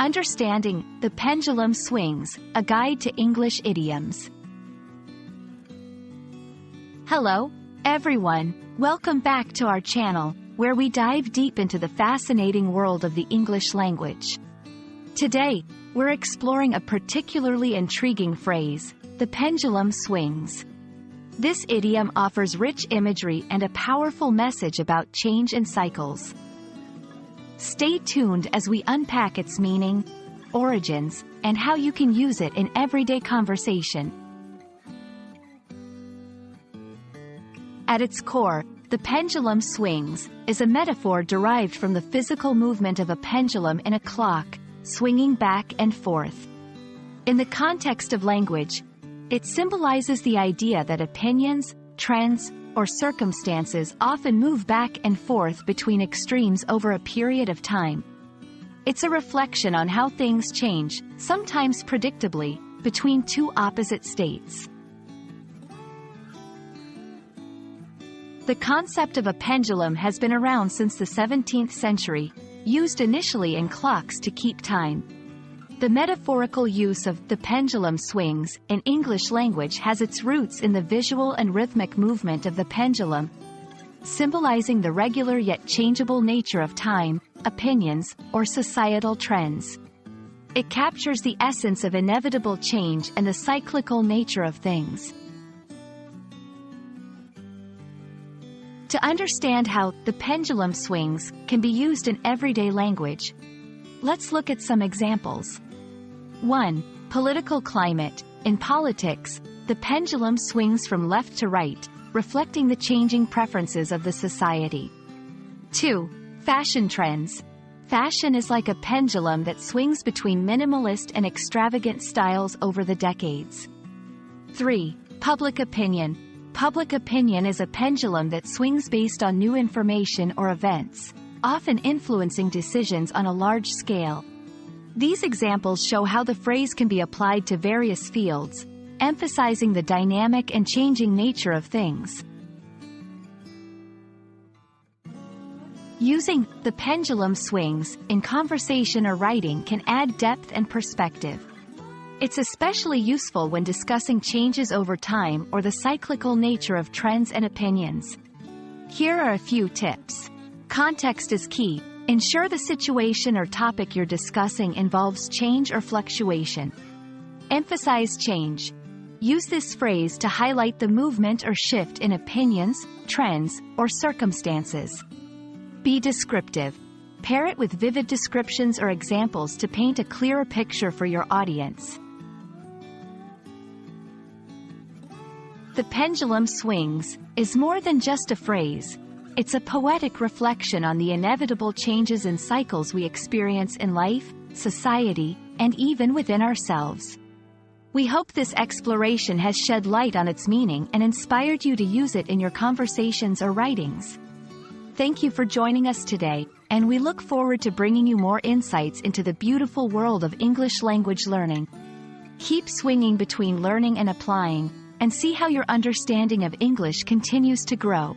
Understanding the Pendulum Swings, a guide to English idioms. Hello, everyone. Welcome back to our channel, where we dive deep into the fascinating world of the English language. Today, we're exploring a particularly intriguing phrase, the pendulum swings. This idiom offers rich imagery and a powerful message about change and cycles. Stay tuned as we unpack its meaning, origins, and how you can use it in everyday conversation. At its core, the pendulum swings is a metaphor derived from the physical movement of a pendulum in a clock, swinging back and forth. In the context of language, it symbolizes the idea that opinions, trends, or circumstances often move back and forth between extremes over a period of time. It's a reflection on how things change, sometimes predictably, between two opposite states. The concept of a pendulum has been around since the 17th century, used initially in clocks to keep time. The metaphorical use of the pendulum swings in English language has its roots in the visual and rhythmic movement of the pendulum, symbolizing the regular yet changeable nature of time, opinions, or societal trends. It captures the essence of inevitable change and the cyclical nature of things. To understand how the pendulum swings can be used in everyday language, let's look at some examples. 1. Political climate. In politics, the pendulum swings from left to right, reflecting the changing preferences of the society. 2. Fashion trends. Fashion is like a pendulum that swings between minimalist and extravagant styles over the decades. 3. Public opinion. Public opinion is a pendulum that swings based on new information or events, often influencing decisions on a large scale. These examples show how the phrase can be applied to various fields, emphasizing the dynamic and changing nature of things. Using the pendulum swings in conversation or writing can add depth and perspective. It's especially useful when discussing changes over time or the cyclical nature of trends and opinions. Here are a few tips. Context is key. Ensure the situation or topic you're discussing involves change or fluctuation. Emphasize change. Use this phrase to highlight the movement or shift in opinions, trends, or circumstances. Be descriptive. Pair it with vivid descriptions or examples to paint a clearer picture for your audience. The pendulum swings is more than just a phrase. It's a poetic reflection on the inevitable changes and cycles we experience in life, society, and even within ourselves. We hope this exploration has shed light on its meaning and inspired you to use it in your conversations or writings. Thank you for joining us today, and we look forward to bringing you more insights into the beautiful world of English language learning. Keep swinging between learning and applying, and see how your understanding of English continues to grow.